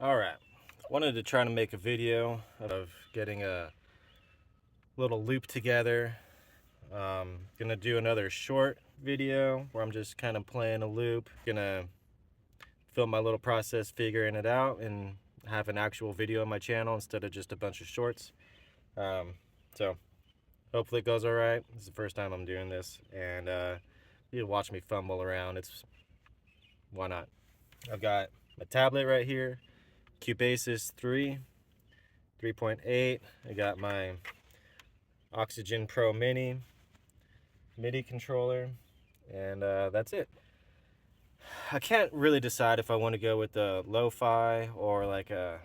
Alright, wanted to try to make a video of getting a little loop together. Gonna do another short video where I'm just kind of playing a loop. Gonna film my little process figuring it out and have an actual video on my channel instead of just a bunch of shorts. So hopefully it goes alright. This is the first time I'm doing this, and you can watch me fumble around. Why not? I've got my tablet right here, Cubasis 3.8. I got my Oxygen Pro MIDI controller, and that's it. I can't really decide if I want to go with the lo-fi or like a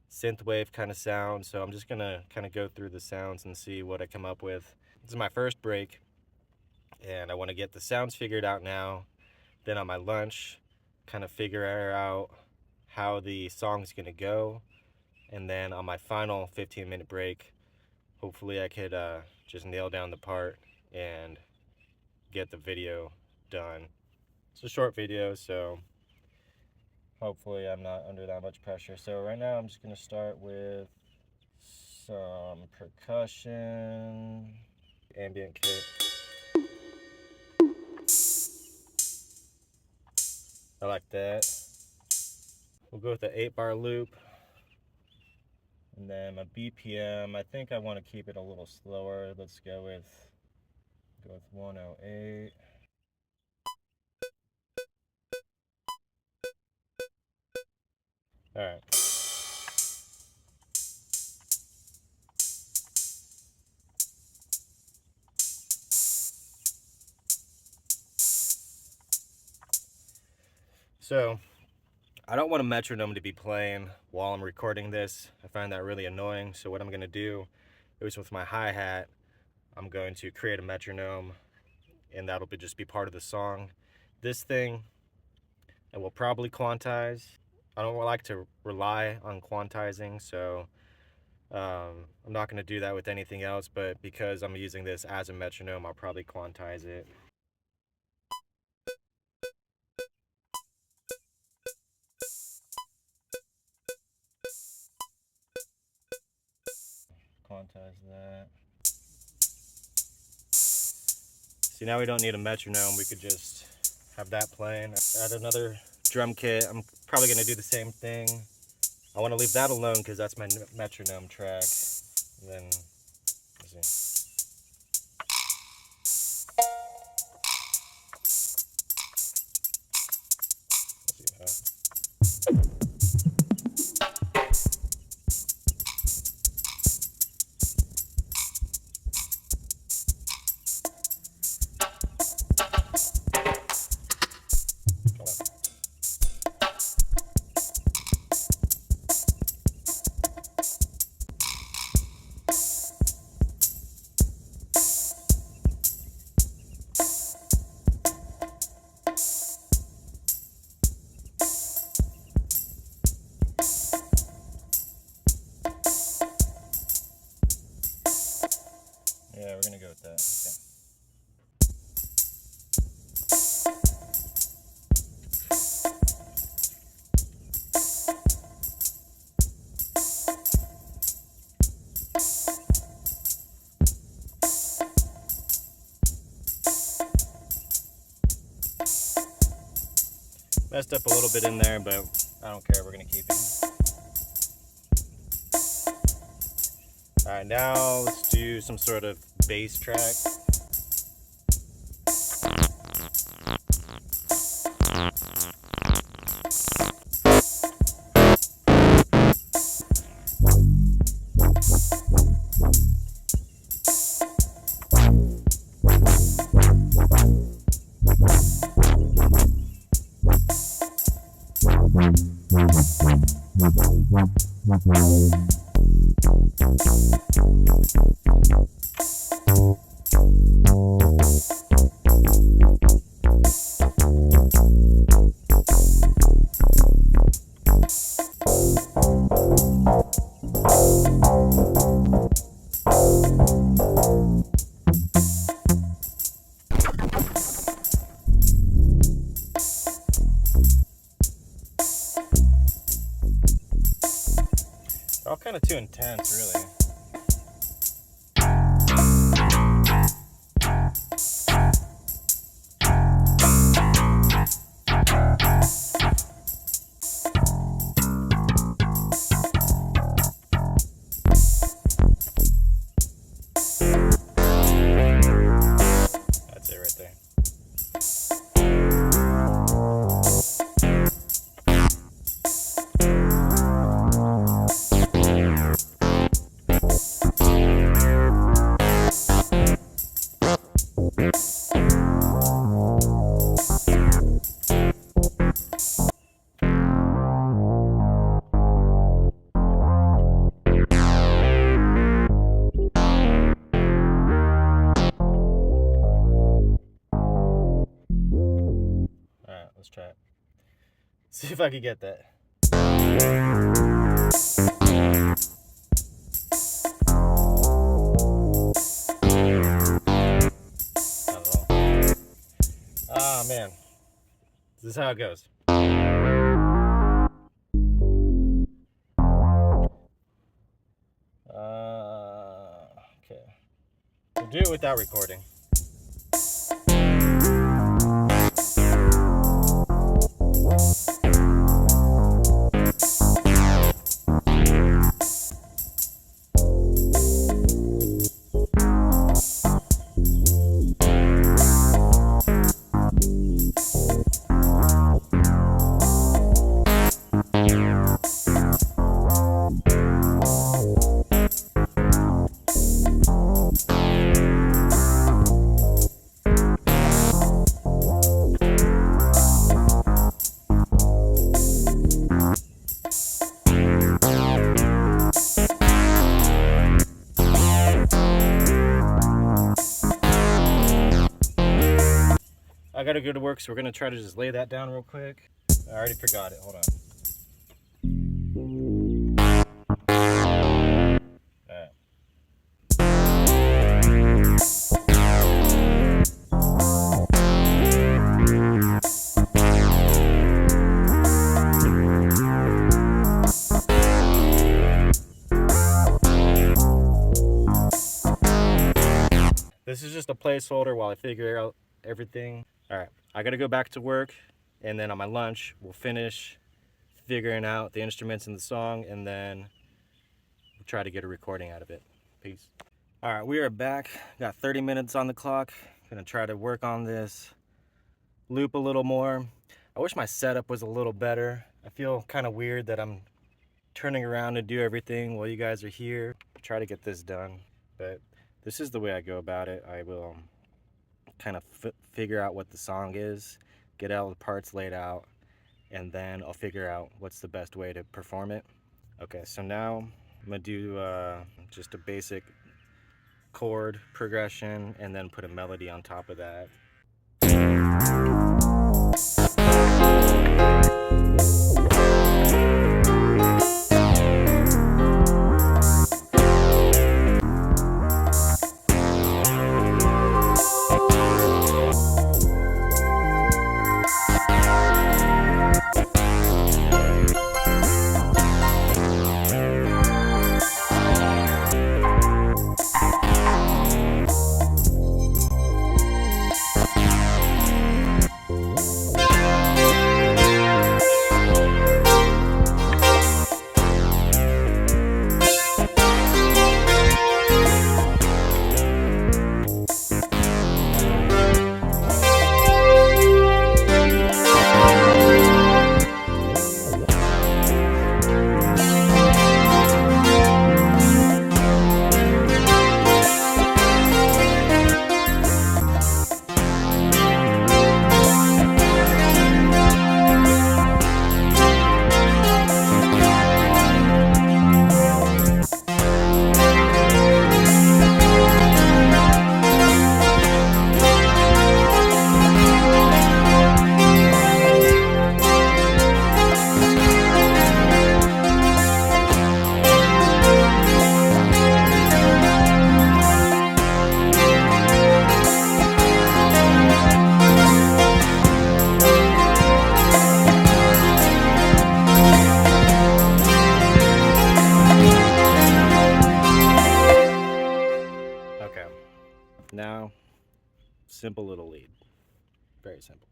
synthwave kind of sound, so I'm just gonna kind of go through the sounds and see what I come up with. This is my first break, and I want to get the sounds figured out now. Then on my lunch, kind of figure out how the song's gonna go, and then on my final 15-minute break, hopefully I could just nail down the part and get the video done. It's a short video, so hopefully I'm not under that much pressure. So right now I'm just gonna start with some percussion, ambient kick. I like that. We'll go with the 8-bar loop. And then my BPM, I think I want to keep it a little slower. Let's go with 108. All right. So I don't want a metronome to be playing while I'm recording this. I find that really annoying. So what I'm gonna do is with my hi-hat, I'm going to create a metronome, and that'll just be part of the song. This thing, I will probably quantize. I don't like to rely on quantizing, so I'm not gonna do that with anything else, but because I'm using this as a metronome, I'll probably quantize it. Quantize that. See, now we don't need a metronome. We could just have that playing. Add another drum kit. I'm probably gonna do the same thing. I want to leave that alone because that's my metronome track. And then, let's see. Yeah, we're gonna go with that. Okay. Messed up a little bit in there, but I don't care. We're gonna keep it. All right, now let's do some sort of bass track. They're all kind of too intense, really. That's it right there. Alright, let's try it. See if I can get that. Not at all. Ah, man. This is how it goes. Okay. We'll do it without recording. I gotta go to work, so we're gonna try to just lay that down real quick. I already forgot it. Hold on. Alright. This is just a placeholder while I figure out everything. All right, I gotta go back to work, and then on my lunch, we'll finish figuring out the instruments in the song, and then we'll try to get a recording out of it. Peace. All right, we are back. Got 30 minutes on the clock. Gonna try to work on this loop a little more. I wish my setup was a little better. I feel kind of weird that I'm turning around to do everything while you guys are here. Try to get this done, but this is the way I go about it. I will kind of figure out what the song is, get all the parts laid out, and then I'll figure out what's the best way to perform it. Okay, so now I'm gonna do just a basic chord progression and then put a melody on top of that. simple little lead. Very simple.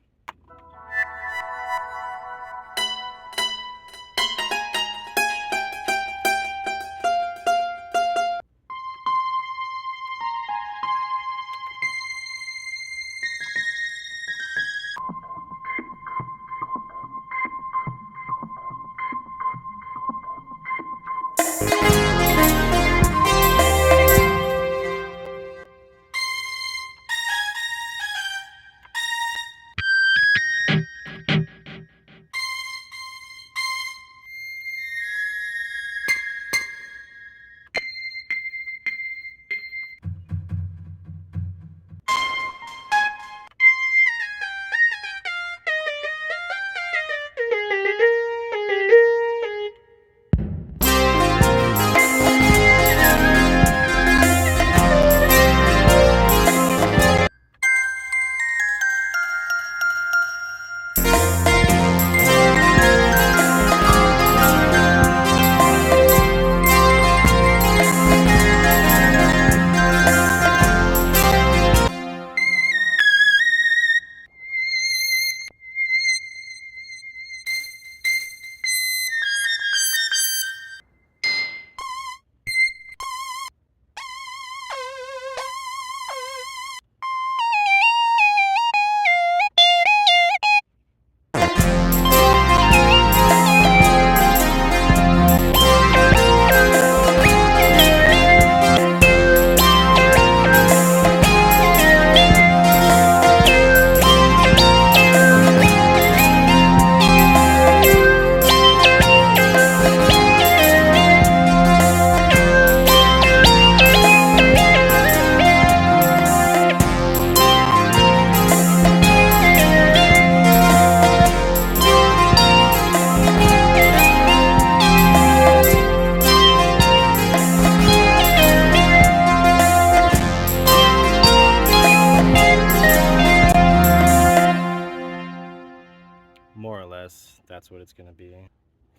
More or less, that's what it's gonna be.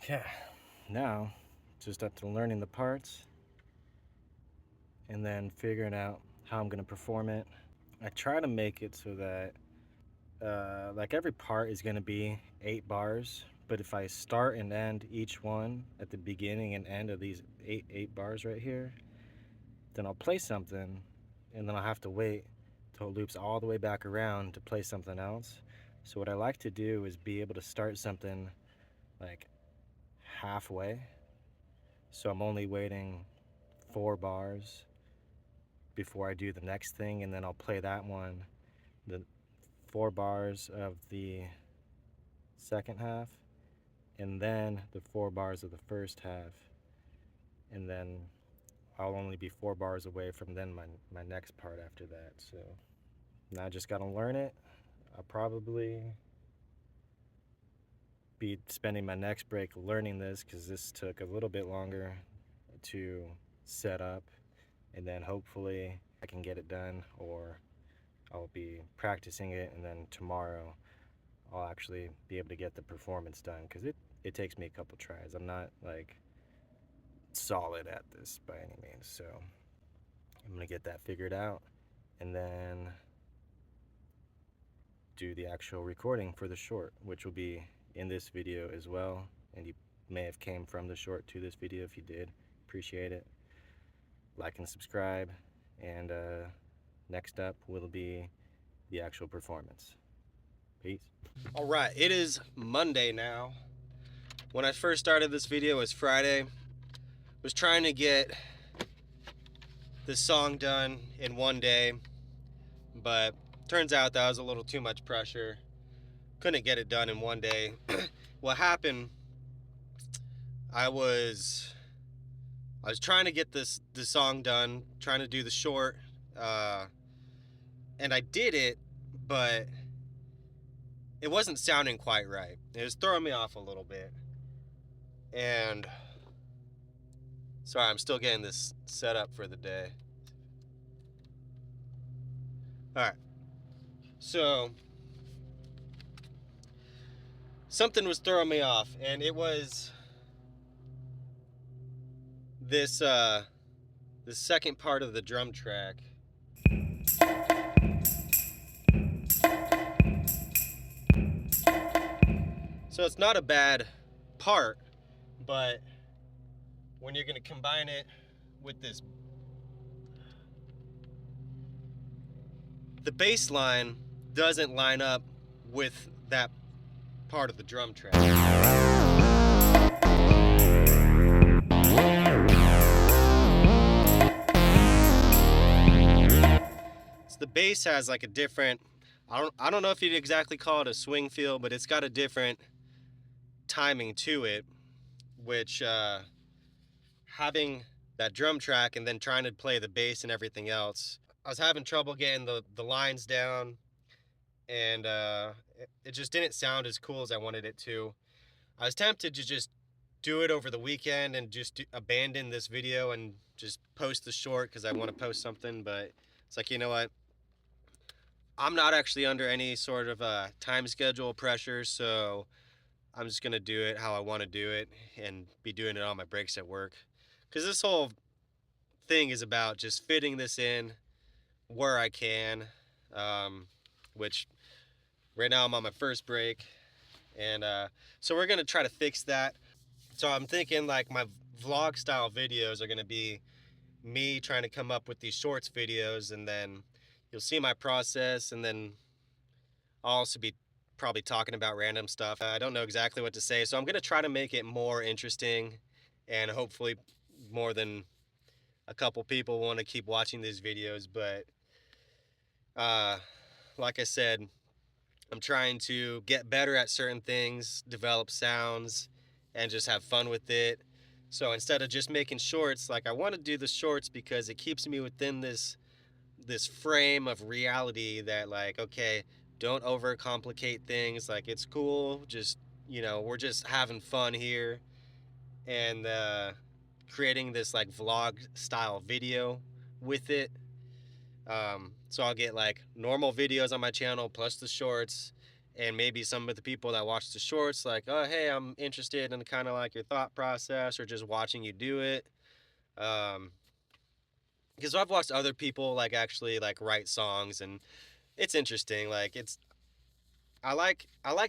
Yeah, now just up to learning the parts and then figuring out how I'm gonna perform it. I try to make it so that like every part is gonna be 8 bars, but if I start and end each one at the beginning and end of these eight bars right here, then I'll play something and then I'll have to wait till it loops all the way back around to play something else. So what I like to do is be able to start something like halfway, so I'm only waiting 4 bars before I do the next thing, and then I'll play that one, the 4 bars of the second half, and then the 4 bars of the first half, and then I'll only be 4 bars away from then my next part after that. So now I just gotta learn it. I'll probably be spending my next break learning this because this took a little bit longer to set up, and then hopefully I can get it done, or I'll be practicing it and then tomorrow I'll actually be able to get the performance done, because it takes me a couple tries. I'm not like solid at this by any means, so I'm gonna get that figured out and then do the actual recording for the short, which will be in this video as well. And you may have came from the short to this video. If you did, appreciate it. Like and subscribe, and next up will be the actual performance. Peace. All right, it is Monday now. When I first started this video, it was Friday. I was trying to get this song done in one day, but turns out that was a little too much pressure. Couldn't get it done in one day. What happened, I was trying to get this song done, trying to do the short, and I did it, but it wasn't sounding quite right. It was throwing me off a little bit. And sorry, I'm still getting this set up for the day. Alright, so something was throwing me off, and it was this the second part of the drum track. So it's not a bad part, but when you're going to combine it with this, the bass line doesn't line up with that part of the drum track. So the bass has like a different, I don't know if you'd exactly call it a swing feel, but it's got a different timing to it, which having that drum track and then trying to play the bass and everything else, I was having trouble getting the lines down, and it just didn't sound as cool as I wanted it to. I was tempted to just do it over the weekend and just abandon this video and just post the short because I want to post something, but it's like, you know what? I'm not actually under any sort of time schedule pressure, so I'm just going to do it how I want to do it and be doing it on my breaks at work. Because this whole thing is about just fitting this in where I can, which right now I'm on my first break, and so we're going to try to fix that. So I'm thinking like my vlog style videos are going to be me trying to come up with these shorts videos, and then you'll see my process, and then I'll also be probably talking about random stuff. I don't know exactly what to say, so I'm going to try to make it more interesting, and hopefully more than a couple people want to keep watching these videos. But like I said, I'm trying to get better at certain things, develop sounds, and just have fun with it. So instead of just making shorts, like I want to do the shorts because it keeps me within this frame of reality that, like, okay, don't overcomplicate things. Like, it's cool, just, you know, we're just having fun here, and creating this like vlog style video with it. So I'll get like normal videos on my channel plus the shorts, and maybe some of the people that watch the shorts like, oh hey, I'm interested in kind of like your thought process or just watching you do it. Because I've watched other people like actually like write songs, and it's interesting. Like, it's I like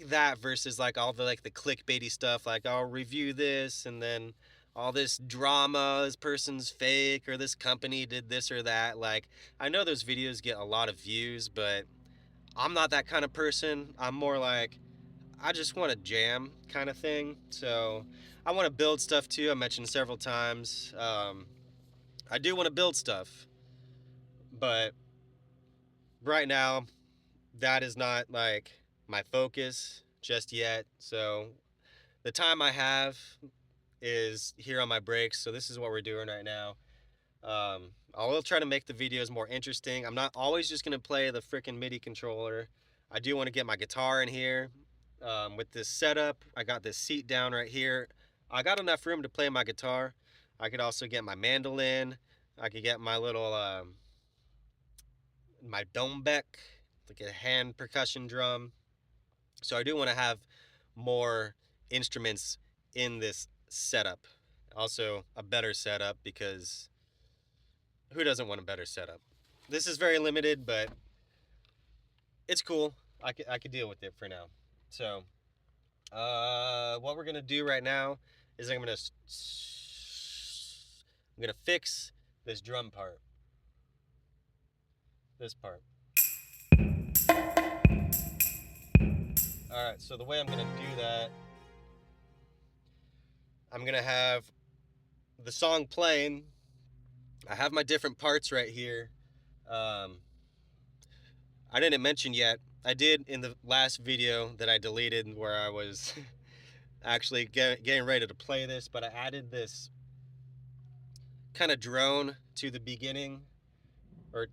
that versus like all the like the clickbaity stuff, like I'll review this and then all this drama, this person's fake or this company did this or that. Like, I know those videos get a lot of views, but I'm not that kind of person. I'm more like, I just want to jam kind of thing. So I want to build stuff too. I mentioned several times. I do want to build stuff, but right now that is not like my focus just yet. So the time I have is here on my breaks, so this is what we're doing right now. I will try to make the videos more interesting. I'm not always just gonna play the freaking MIDI controller. I do want to get my guitar in here. With this setup, I got this seat down right here. I got enough room to play my guitar. I could also get my mandolin. I could get my little my dombek, like a hand percussion drum. So I do want to have more instruments in this setup. Also a better setup, because who doesn't want a better setup? This is very limited, but it's cool. I could deal with it for now. So what we're gonna do right now is I'm gonna fix this drum part. This part. Alright, so the way I'm gonna do that, I'm gonna have the song playing. I have my different parts right here. I didn't mention yet, I did in the last video that I deleted where I was actually getting ready to play this, but I added this kind of drone to the beginning, or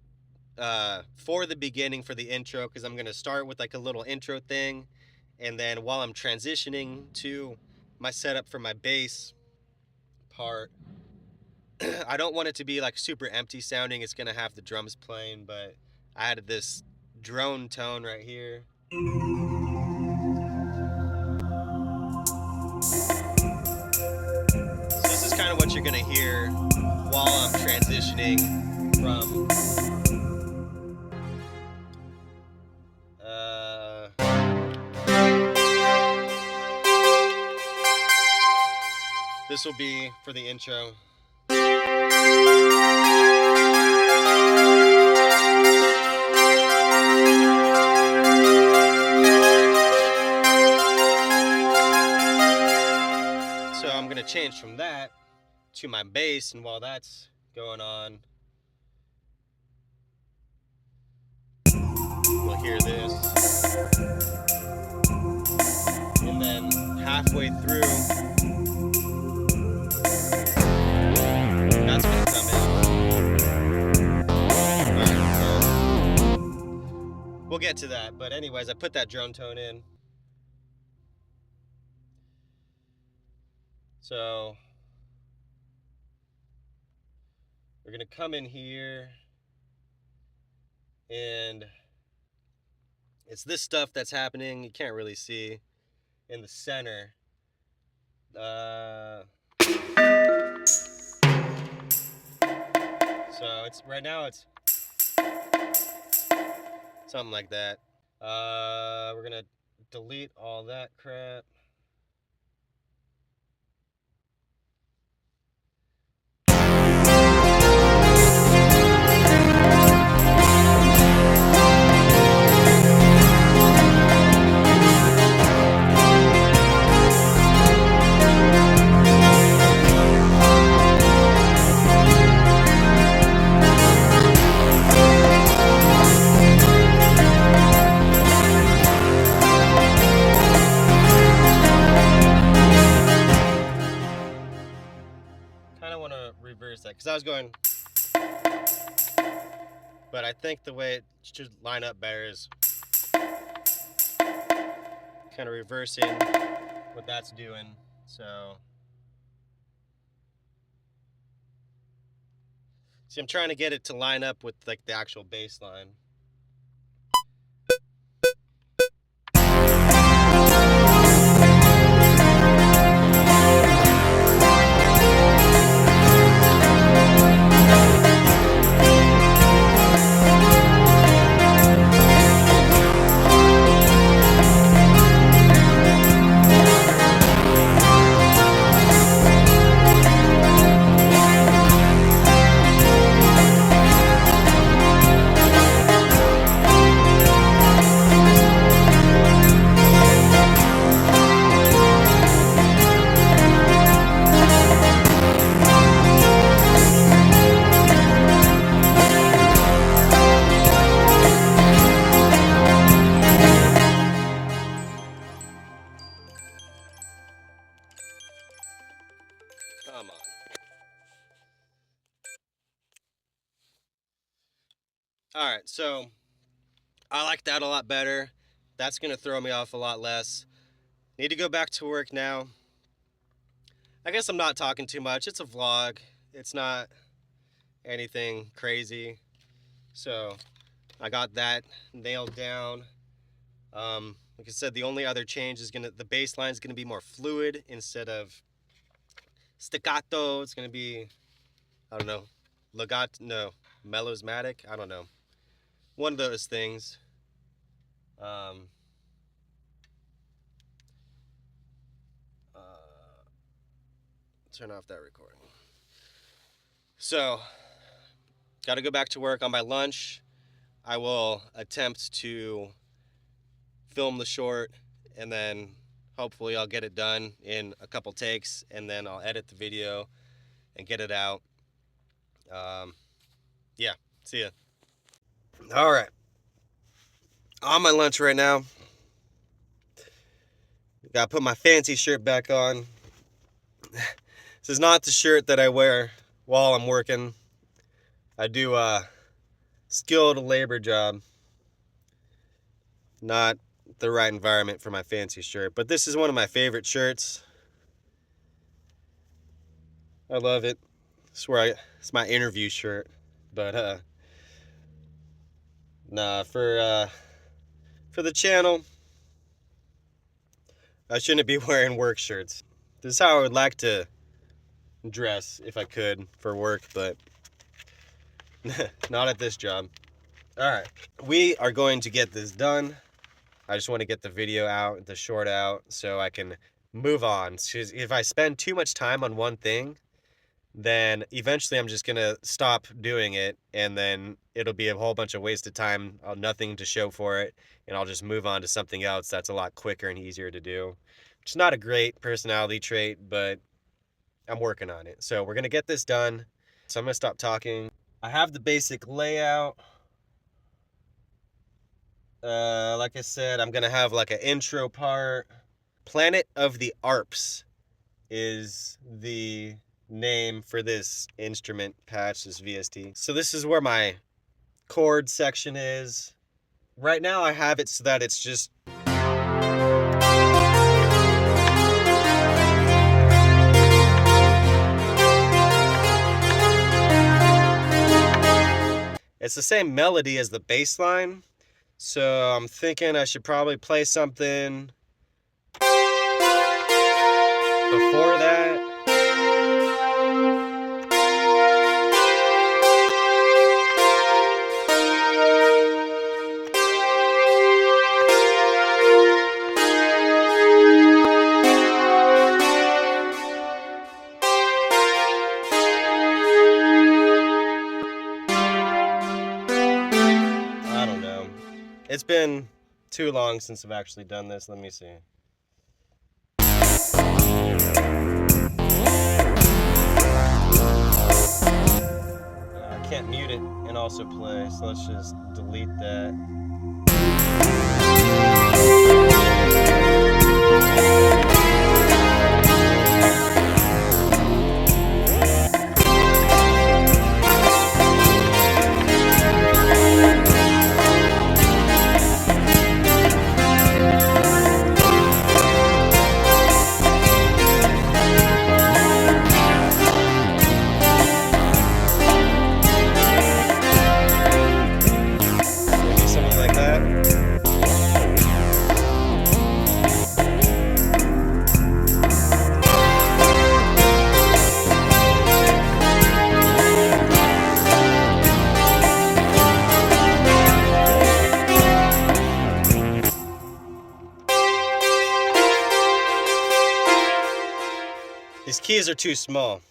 for the beginning, for the intro, because I'm going to start with like a little intro thing, and then while I'm transitioning to my setup for my bass part, I don't want it to be like super empty sounding. It's going to have the drums playing, but I added this drone tone right here. So this is kind of what you're going to hear while I'm transitioning from This will be for the intro. So I'm gonna change from that to my bass, and while that's going on, we'll hear this. And then halfway through, that's gonna come in. Alright, so we'll get to that, but anyways, I put that drone tone in. So we're gonna come in here, and it's this stuff that's happening. You can't really see in the center. So it's right now it's something like that. We're gonna delete all that crap. Kind of want to reverse that because I was going, but I think the way it should line up better is kind of reversing what that's doing. So see, I'm trying to get it to line up with like the actual bass line. Come on. All right, so I like that a lot better. That's gonna throw me off a lot less. Need to go back to work now. I guess I'm not talking too much. It's a vlog. It's not anything crazy. So I got that nailed down. Like I said, the only other change is the bass line is gonna be more fluid instead of staccato. It's gonna be, I don't know, legato, no, melosmatic. I don't know, one of those things. Turn off that recording. So, got to go back to work. On my lunch, I will attempt to film the short, and then hopefully I'll get it done in a couple takes, and then I'll edit the video and get it out. Yeah, see ya. All right, on my lunch right now. Gotta put my fancy shirt back on. This is not the shirt that I wear while I'm working. I do a skilled labor job. Not the right environment for my fancy shirt, but this is one of my favorite shirts. I love it. I swear it's my interview shirt. But nah, for the channel, I shouldn't be wearing work shirts. This is how I would like to dress if I could for work, but not at this job. All right, we are going to get this done. I just want to get the video out, the short out, so I can move on. If I spend too much time on one thing, then eventually I'm just gonna stop doing it, and then it'll be a whole bunch of wasted time, nothing to show for it, and I'll just move on to something else that's a lot quicker and easier to do. Which is not a great personality trait, but I'm working on it. So we're gonna get this done. So I'm gonna stop talking. I have the basic layout. Like I said, I'm gonna have like an intro part. Planet of the Arps is the name for this instrument patch, this VST. So this is where my chord section is. Right now I have it so that it's just it's the same melody as the bass line. So I'm thinking I should probably play something before that. I don't know. It's been too long since I've actually done this. Let me see. I can't mute it and also play, so let's just delete that. Maybe something like that. These keys are too small.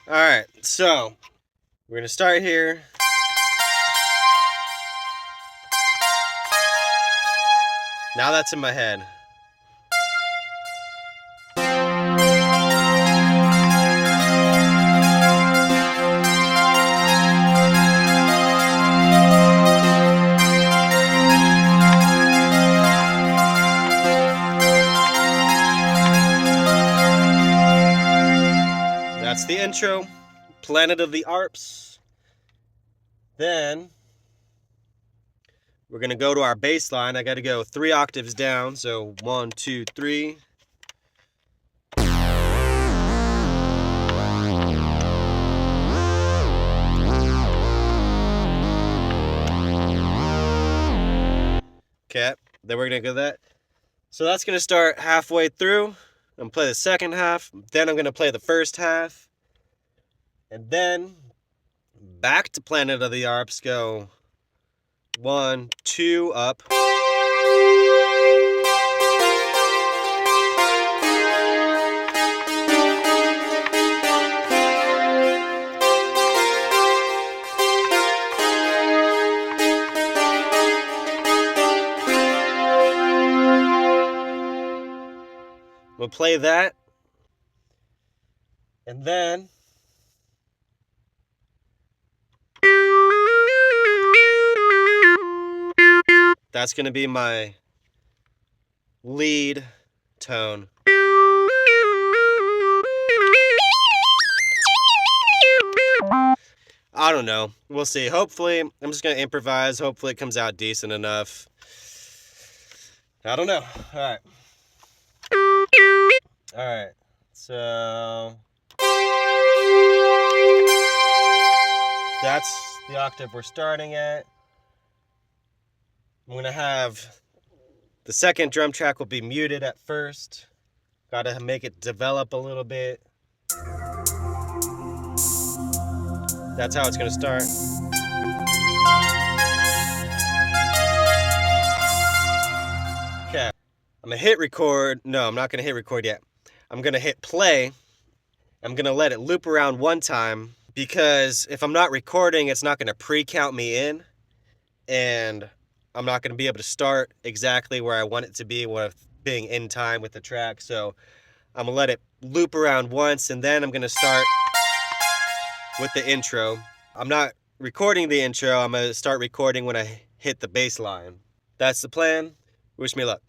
Alright, so we're gonna start here. Now that's in my head. That's the intro, Planet of the Arps. Then we're gonna go to our bass line. I gotta go 3 octaves down, so 1, 2, 3. Okay, then we're gonna go that. So that's gonna start halfway through. I'm gonna play the second half, then I'm gonna play the first half, and then back to Planet of the Arps, go 1, 2, up. We'll play that. And then that's going to be my lead tone. I don't know. We'll see. Hopefully, I'm just going to improvise. Hopefully it comes out decent enough. I don't know. All right. All right. So that's the octave we're starting at. I'm going to have the second drum track will be muted at first. Got to make it develop a little bit. That's how it's going to start. Okay. I'm going to hit record. No, I'm not going to hit record yet. I'm going to hit play. I'm going to let it loop around one time, because if I'm not recording, it's not going to pre-count me in, and I'm not going to be able to start exactly where I want it to be with being in time with the track. So I'm going to let it loop around once, and then I'm going to start with the intro. I'm not recording the intro. I'm going to start recording when I hit the bass line. That's the plan. Wish me luck.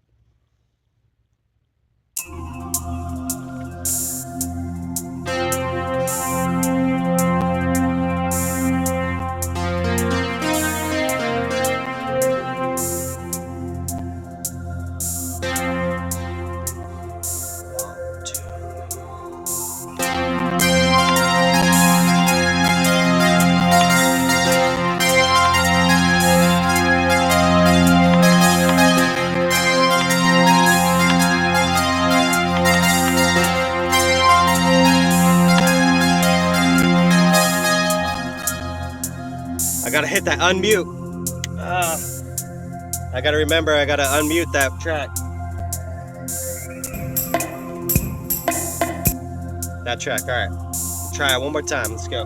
I gotta hit that unmute. I gotta remember, I gotta unmute that track. That track, all right. Try it one more time, let's go.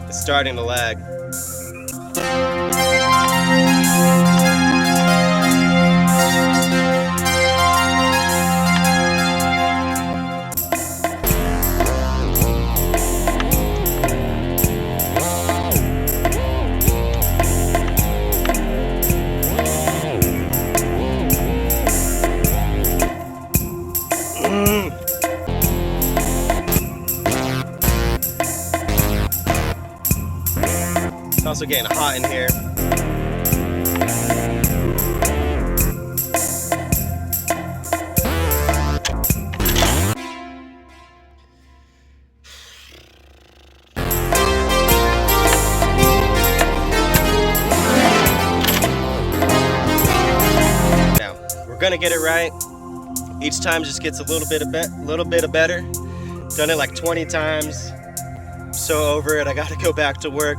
It's starting to lag. It's also getting hot in here. Now, we're gonna get it right. Each time just gets a little bit of better. Done it like 20 times. I'm so over it, I gotta go back to work.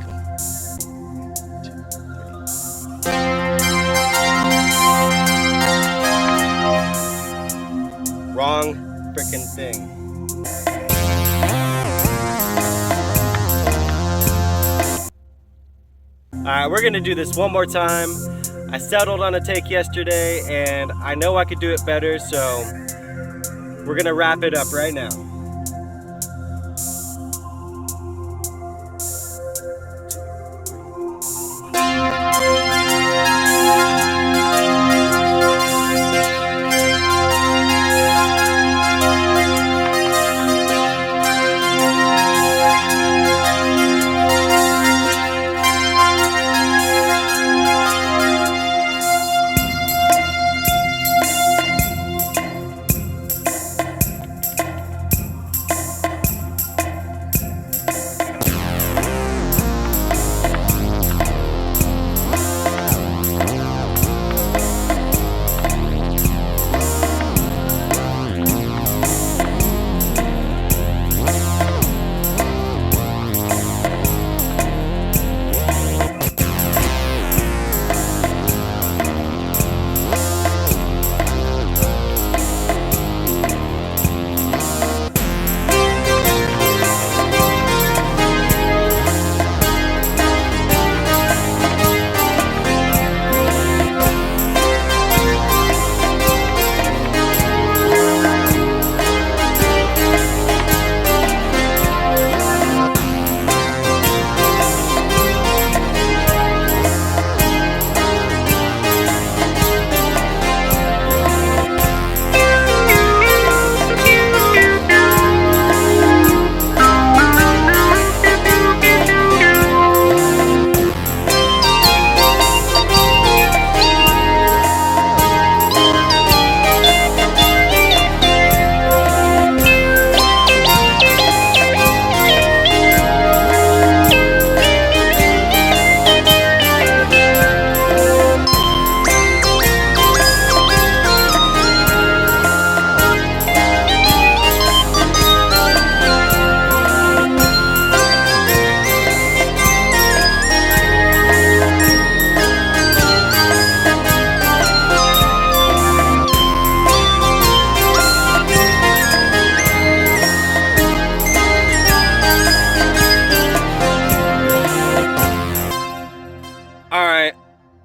Wrong freaking thing. Alright, we're gonna do this one more time. I settled on a take yesterday, and I know I could do it better, so we're gonna wrap it up right now.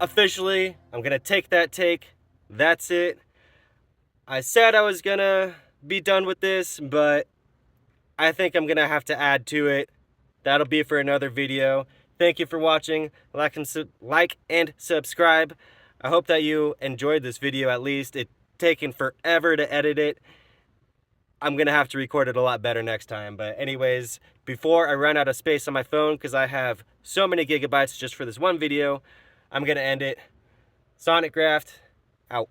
officially, I'm gonna take that take. That's it. I said I was gonna be done with this, but I think I'm gonna have to add to it. That'll be for another video. Thank you for watching. Like and subscribe. I hope that you enjoyed this video at least. It's taken forever to edit it. I'm gonna have to record it a lot better next time. But anyways, before I run out of space on my phone, because I have so many gigabytes just for this one video, I'm gonna end it. Sonic Graft, out.